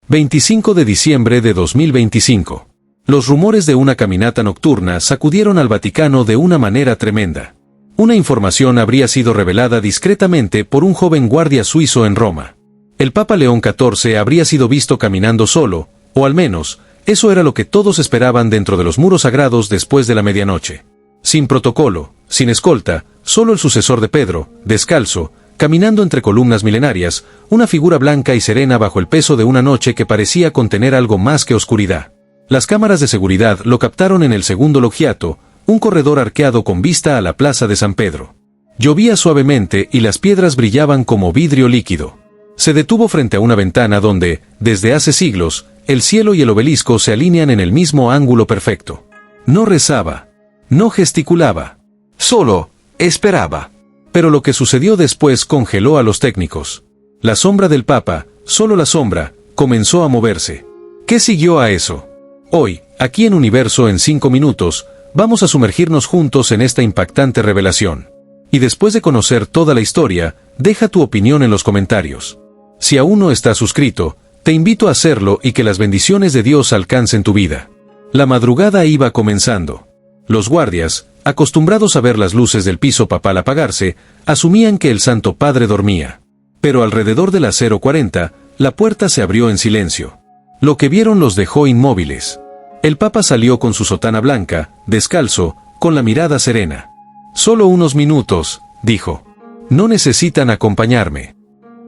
25 de diciembre de 2025. Los rumores de una caminata nocturna sacudieron al Vaticano de una manera tremenda. Una información habría sido revelada discretamente por un joven guardia suizo en Roma. El Papa León XIV habría sido visto caminando solo, o al menos, eso era lo que todos esperaban dentro de los muros sagrados después de la medianoche. Sin protocolo, sin escolta, solo el sucesor de Pedro, descalzo, caminando entre columnas milenarias, una figura blanca y serena bajo el peso de una noche que parecía contener algo más que oscuridad. Las cámaras de seguridad lo captaron en el segundo loggiato, un corredor arqueado con vista a la plaza de San Pedro. Llovía suavemente y las piedras brillaban como vidrio líquido. Se detuvo frente a una ventana donde, desde hace siglos, el cielo y el obelisco se alinean en el mismo ángulo perfecto. No rezaba, no gesticulaba, solo esperaba. Pero lo que sucedió después congeló a los técnicos. La sombra del Papa, solo la sombra, comenzó a moverse. ¿Qué siguió a eso? Hoy, aquí en Universo en 5 minutos, vamos a sumergirnos juntos en esta impactante revelación. Y después de conocer toda la historia, deja tu opinión en los comentarios. Si aún no estás suscrito, te invito a hacerlo y que las bendiciones de Dios alcancen tu vida. La madrugada iba comenzando. Los guardias, acostumbrados a ver las luces del piso papal apagarse, asumían que el Santo Padre dormía. Pero alrededor de las 0:40, la puerta se abrió en silencio. Lo que vieron los dejó inmóviles. El Papa salió con su sotana blanca, descalzo, con la mirada serena. «Solo unos minutos», dijo. «No necesitan acompañarme».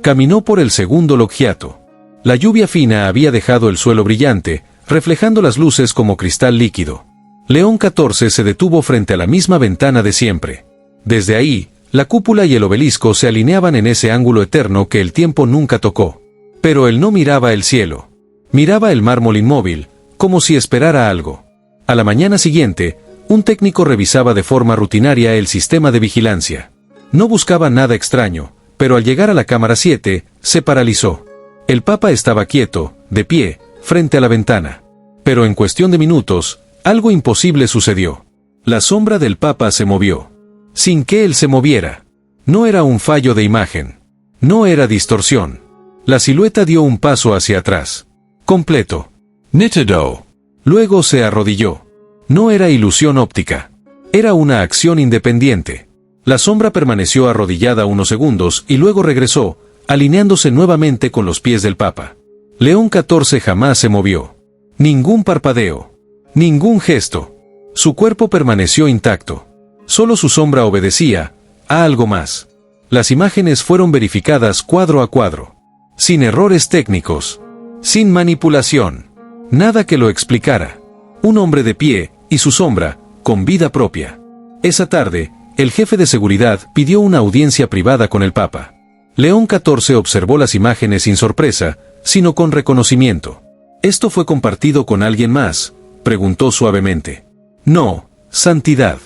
Caminó por el segundo loggiato. La lluvia fina había dejado el suelo brillante, reflejando las luces como cristal líquido. León XIV se detuvo frente a la misma ventana de siempre. Desde ahí, la cúpula y el obelisco se alineaban en ese ángulo eterno que el tiempo nunca tocó. Pero él no miraba el cielo. Miraba el mármol inmóvil, como si esperara algo. A la mañana siguiente, un técnico revisaba de forma rutinaria el sistema de vigilancia. No buscaba nada extraño, pero al llegar a la cámara 7, se paralizó. El Papa estaba quieto, de pie, frente a la ventana. Pero en cuestión de minutos, algo imposible sucedió. La sombra del Papa se movió. Sin que él se moviera. No era un fallo de imagen. No era distorsión. La silueta dio un paso hacia atrás. Completo. Nítido. Luego se arrodilló. No era ilusión óptica. Era una acción independiente. La sombra permaneció arrodillada unos segundos y luego regresó, alineándose nuevamente con los pies del Papa. León XIV jamás se movió. Ningún parpadeo. Ningún gesto. Su cuerpo permaneció intacto. Solo su sombra obedecía a algo más. Las imágenes fueron verificadas cuadro a cuadro. Sin errores técnicos. Sin manipulación. Nada que lo explicara. Un hombre de pie, y su sombra, con vida propia. Esa tarde, el jefe de seguridad pidió una audiencia privada con el Papa. León XIV observó las imágenes sin sorpresa, sino con reconocimiento. ¿Esto fue compartido con alguien más?, preguntó suavemente. No, santidad.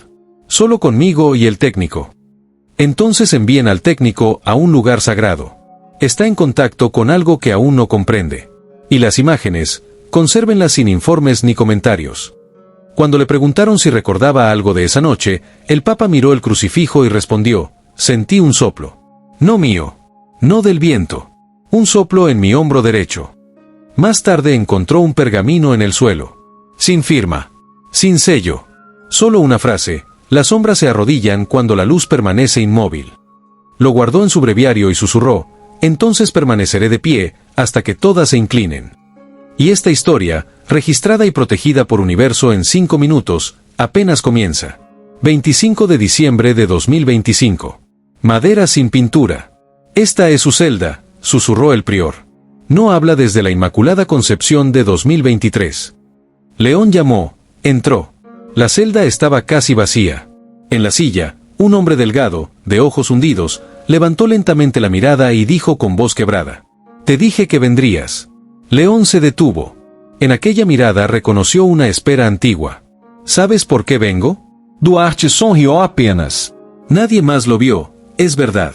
Solo conmigo y el técnico. Entonces envíen al técnico a un lugar sagrado. Está en contacto con algo que aún no comprende. Y las imágenes, consérvenlas sin informes ni comentarios. Cuando le preguntaron si recordaba algo de esa noche, el Papa miró el crucifijo y respondió: «Sentí un soplo. No mío. No del viento. Un soplo en mi hombro derecho». Más tarde encontró un pergamino en el suelo. Sin firma. Sin sello. Solo una frase: «Las sombras se arrodillan cuando la luz permanece inmóvil». Lo guardó en su breviario y susurró: «Entonces permaneceré de pie, hasta que todas se inclinen». Y esta historia, registrada y protegida por Universo en 5 minutos, apenas comienza. 25 de diciembre de 2025. Madera sin pintura. «Esta es su celda», susurró el prior. No habla desde la Inmaculada Concepción de 2023. León llamó, entró. La celda estaba casi vacía. En la silla, un hombre delgado, de ojos hundidos, levantó lentamente la mirada y dijo con voz quebrada: «Te dije que vendrías». León se detuvo. En aquella mirada reconoció una espera antigua. «¿Sabes por qué vengo?» Duarte sonrió apenas. «Nadie más lo vio, es verdad.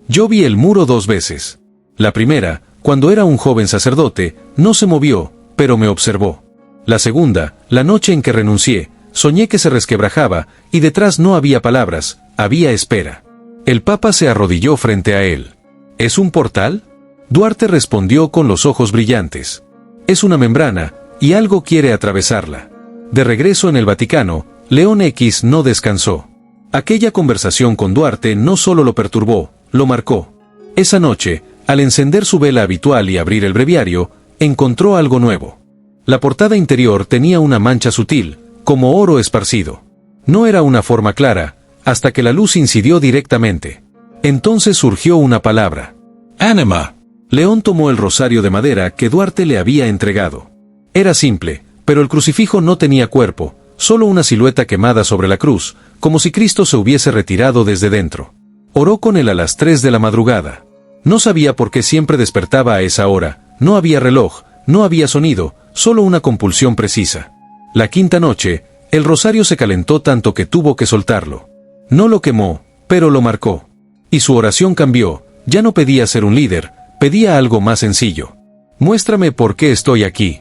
Yo vi el muro 2 veces. La primera, cuando era un joven sacerdote, no se movió, pero me observó. La segunda, la noche en que renuncié, soñé que se resquebrajaba, y detrás no había palabras, había espera». El Papa se arrodilló frente a él. «¿Es un portal?». Duarte respondió con los ojos brillantes. Es una membrana, y algo quiere atravesarla. De regreso en el Vaticano, León X no descansó. Aquella conversación con Duarte no solo lo perturbó, lo marcó. Esa noche, al encender su vela habitual y abrir el breviario, encontró algo nuevo. La portada interior tenía una mancha sutil, como oro esparcido. No era una forma clara, hasta que la luz incidió directamente. Entonces surgió una palabra. Ánima. León tomó el rosario de madera que Duarte le había entregado. Era simple, pero el crucifijo no tenía cuerpo, solo una silueta quemada sobre la cruz, como si Cristo se hubiese retirado desde dentro. Oró con él a las 3 de la madrugada. No sabía por qué siempre despertaba a esa hora, no había reloj, no había sonido, solo una compulsión precisa. La quinta noche, el rosario se calentó tanto que tuvo que soltarlo. No lo quemó, pero lo marcó. Y su oración cambió, ya no pedía ser un líder, pedía algo más sencillo. Muéstrame por qué estoy aquí.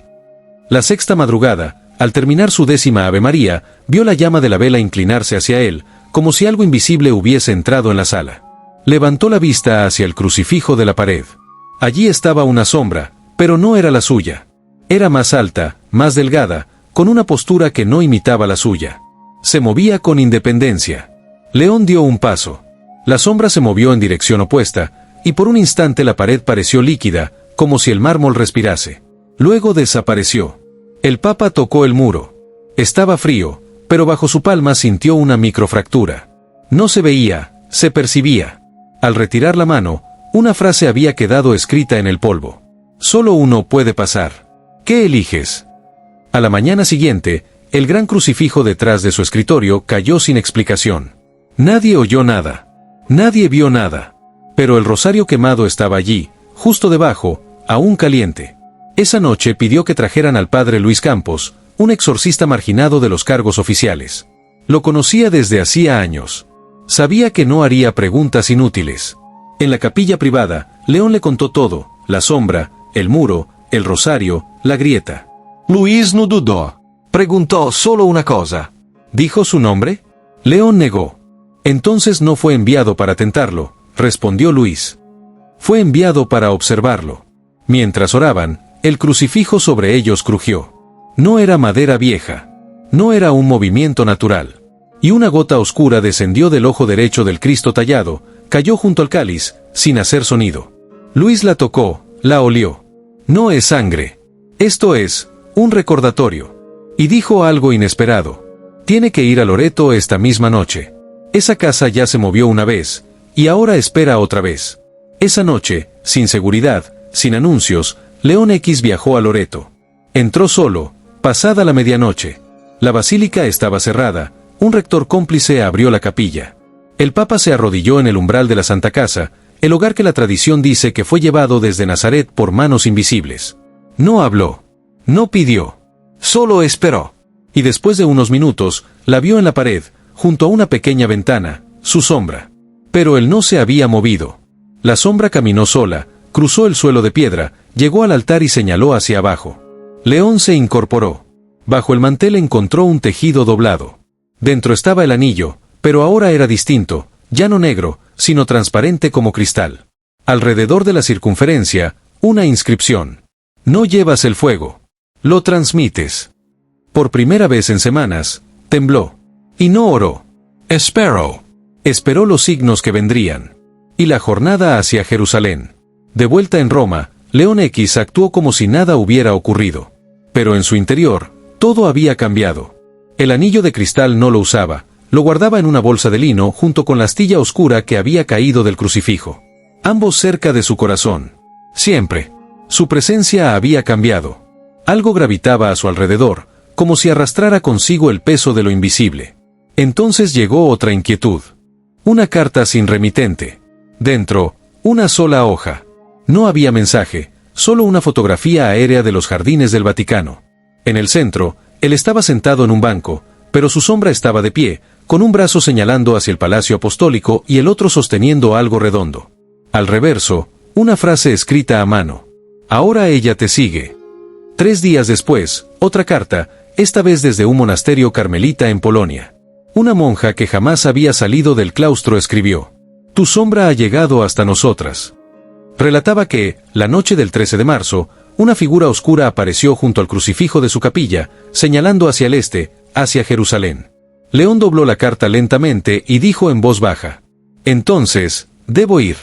La sexta madrugada, al terminar su 10ª Ave María, vio la llama de la vela inclinarse hacia él, como si algo invisible hubiese entrado en la sala. Levantó la vista hacia el crucifijo de la pared. Allí estaba una sombra, pero no era la suya. Era más alta, más delgada, con una postura que no imitaba la suya. Se movía con independencia. León dio un paso. La sombra se movió en dirección opuesta, y por un instante la pared pareció líquida, como si el mármol respirase. Luego desapareció. El Papa tocó el muro. Estaba frío, pero bajo su palma sintió una microfractura. No se veía, se percibía. Al retirar la mano, una frase había quedado escrita en el polvo. Solo uno puede pasar. ¿Qué eliges? A la mañana siguiente, el gran crucifijo detrás de su escritorio cayó sin explicación. Nadie oyó nada. Nadie vio nada. Pero el rosario quemado estaba allí, justo debajo, aún caliente. Esa noche pidió que trajeran al padre Luis Campos, un exorcista marginado de los cargos oficiales. Lo conocía desde hacía años. Sabía que no haría preguntas inútiles. En la capilla privada, León le contó todo, la sombra, el muro, el rosario, la grieta. Luis no dudó. Preguntó solo una cosa. ¿Dijo su nombre? León negó. Entonces no fue enviado para tentarlo, respondió Luis. Fue enviado para observarlo. Mientras oraban, el crucifijo sobre ellos crujió. No era madera vieja. No era un movimiento natural. Y una gota oscura descendió del ojo derecho del Cristo tallado, cayó junto al cáliz, sin hacer sonido. Luis la tocó, la olió. No es sangre. Esto es un recordatorio. Y dijo algo inesperado. Tiene que ir a Loreto esta misma noche. Esa casa ya se movió una vez, y ahora espera otra vez. Esa noche, sin seguridad, sin anuncios, León X viajó a Loreto. Entró solo, pasada la medianoche. La basílica estaba cerrada, un rector cómplice abrió la capilla. El Papa se arrodilló en el umbral de la Santa Casa, el hogar que la tradición dice que fue llevado desde Nazaret por manos invisibles. No habló. No pidió. Solo esperó. Y después de unos minutos, la vio en la pared, junto a una pequeña ventana, su sombra. Pero él no se había movido. La sombra caminó sola, cruzó el suelo de piedra, llegó al altar y señaló hacia abajo. León se incorporó. Bajo el mantel encontró un tejido doblado. Dentro estaba el anillo, pero ahora era distinto, ya no negro, sino transparente como cristal. Alrededor de la circunferencia, una inscripción. No llevas el fuego. Lo transmites. Por primera vez en semanas, tembló. Y no oró. Esperó. Esperó los signos que vendrían. Y la jornada hacia Jerusalén. De vuelta en Roma, León X actuó como si nada hubiera ocurrido. Pero en su interior, todo había cambiado. El anillo de cristal no lo usaba, lo guardaba en una bolsa de lino junto con la astilla oscura que había caído del crucifijo. Ambos cerca de su corazón. Siempre. Su presencia había cambiado. Algo gravitaba a su alrededor, como si arrastrara consigo el peso de lo invisible. Entonces llegó otra inquietud. Una carta sin remitente. Dentro, una sola hoja. No había mensaje, solo una fotografía aérea de los jardines del Vaticano. En el centro, él estaba sentado en un banco, pero su sombra estaba de pie, con un brazo señalando hacia el Palacio Apostólico y el otro sosteniendo algo redondo. Al reverso, una frase escrita a mano. Ahora ella te sigue. 3 días después, otra carta, esta vez desde un monasterio carmelita en Polonia. Una monja que jamás había salido del claustro escribió: Tu sombra ha llegado hasta nosotras. Relataba que, la noche del 13 de marzo, una figura oscura apareció junto al crucifijo de su capilla, señalando hacia el este, hacia Jerusalén. León dobló la carta lentamente y dijo en voz baja: «Entonces, debo ir».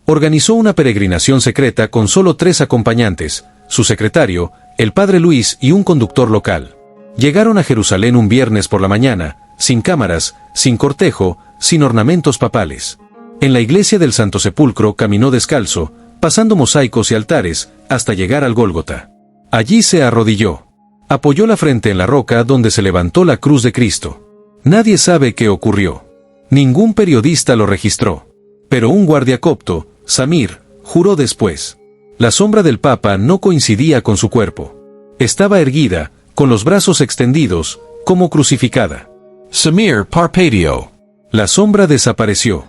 Organizó una peregrinación secreta con solo 3 acompañantes, su secretario, el padre Luis y un conductor local. Llegaron a Jerusalén un viernes por la mañana, sin cámaras, sin cortejo, sin ornamentos papales. En la iglesia del Santo Sepulcro caminó descalzo, pasando mosaicos y altares, hasta llegar al Gólgota. Allí se arrodilló. Apoyó la frente en la roca donde se levantó la cruz de Cristo. Nadie sabe qué ocurrió. Ningún periodista lo registró. Pero un guardia copto, Samir, juró después. La sombra del Papa no coincidía con su cuerpo. Estaba erguida, con los brazos extendidos, como crucificada. Samir parpadeó. La sombra desapareció.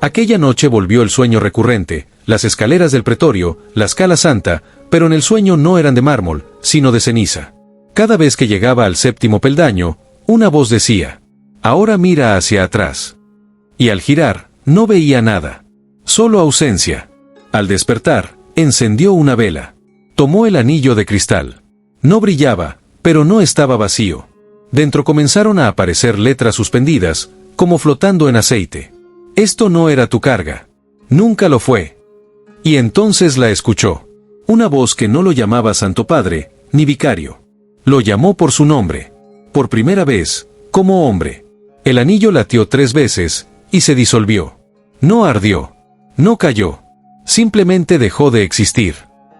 Aquella noche volvió el sueño recurrente, las escaleras del pretorio, la escala santa, pero en el sueño no eran de mármol, sino de ceniza. Cada vez que llegaba al 7º peldaño, una voz decía: «Ahora mira hacia atrás». Y al girar, no veía nada. Solo ausencia. Al despertar, encendió una vela. Tomó el anillo de cristal. No brillaba, pero no estaba vacío. Dentro comenzaron a aparecer letras suspendidas, como flotando en aceite. «Esto no era tu carga. Nunca lo fue». Y entonces la escuchó. Una voz que no lo llamaba Santo Padre, ni vicario. Lo llamó por su nombre. Por primera vez, como hombre. El anillo latió 3 veces, y se disolvió. No ardió. No cayó. Simplemente dejó de existir.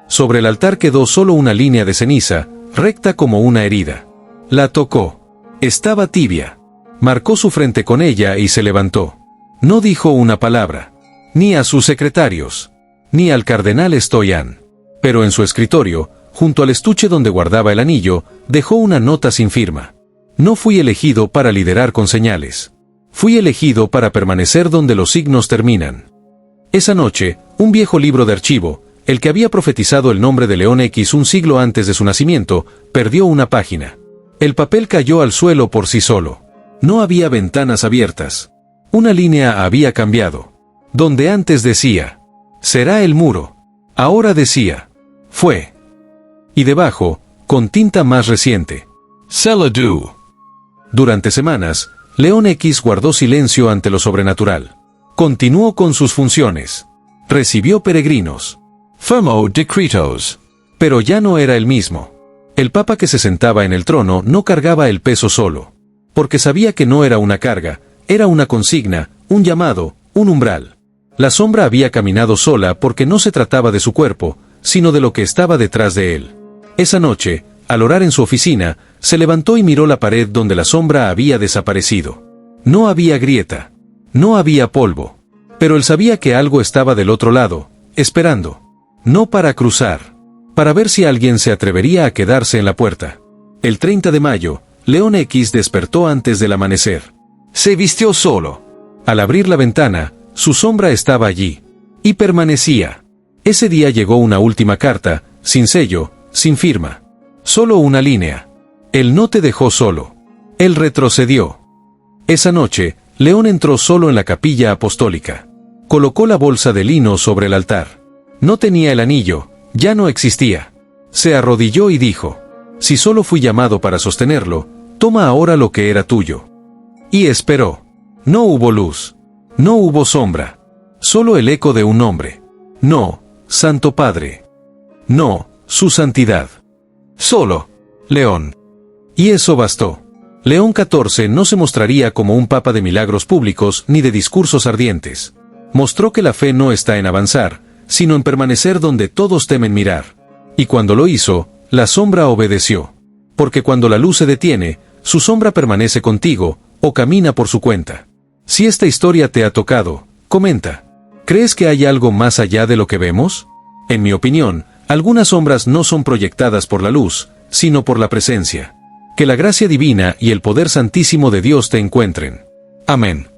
Sobre el altar quedó solo una línea de ceniza, recta como una herida. La tocó. Estaba tibia. Marcó su frente con ella y se levantó. No dijo una palabra. Ni a sus secretarios. Ni al cardenal Stoyan. Pero en su escritorio, junto al estuche donde guardaba el anillo, dejó una nota sin firma. «No fui elegido para liderar con señales. Fui elegido para permanecer donde los signos terminan». Esa noche, un viejo libro de archivo, el que había profetizado el nombre de León X un siglo antes de su nacimiento, perdió una página. El papel cayó al suelo por sí solo. No había ventanas abiertas. Una línea había cambiado. Donde antes decía: «Será el muro», ahora decía: «Fue». Y debajo, con tinta más reciente: «Celadú». Durante semanas, León X guardó silencio ante lo sobrenatural. Continuó con sus funciones. Recibió peregrinos. Firmó decretos. Pero ya no era el mismo. El papa que se sentaba en el trono no cargaba el peso solo. Porque sabía que no era una carga, era una consigna, un llamado, un umbral. La sombra había caminado sola porque no se trataba de su cuerpo, sino de lo que estaba detrás de él. Esa noche, al orar en su oficina, se levantó y miró la pared donde la sombra había desaparecido. No había grieta. No había polvo. Pero él sabía que algo estaba del otro lado, esperando. No para cruzar. Para ver si alguien se atrevería a quedarse en la puerta. El 30 de mayo, León X despertó antes del amanecer. Se vistió solo. Al abrir la ventana, su sombra estaba allí. Y permanecía. Ese día llegó una última carta, sin sello, sin firma. Solo una línea. Él no te dejó solo. Él retrocedió. Esa noche, León entró solo en la capilla apostólica. Colocó la bolsa de lino sobre el altar. No tenía el anillo, ya no existía. Se arrodilló y dijo: «Si solo fui llamado para sostenerlo, toma ahora lo que era tuyo». Y esperó. No hubo luz. No hubo sombra. Solo el eco de un nombre. No, Santo Padre. No, su santidad. Solo, León. Y eso bastó. León XIV no se mostraría como un papa de milagros públicos ni de discursos ardientes. Mostró que la fe no está en avanzar, sino en permanecer donde todos temen mirar. Y cuando lo hizo, la sombra obedeció. Porque cuando la luz se detiene, su sombra permanece contigo, o camina por su cuenta. Si esta historia te ha tocado, comenta. ¿Crees que hay algo más allá de lo que vemos? En mi opinión, algunas sombras no son proyectadas por la luz, sino por la presencia. Que la gracia divina y el poder santísimo de Dios te encuentren. Amén.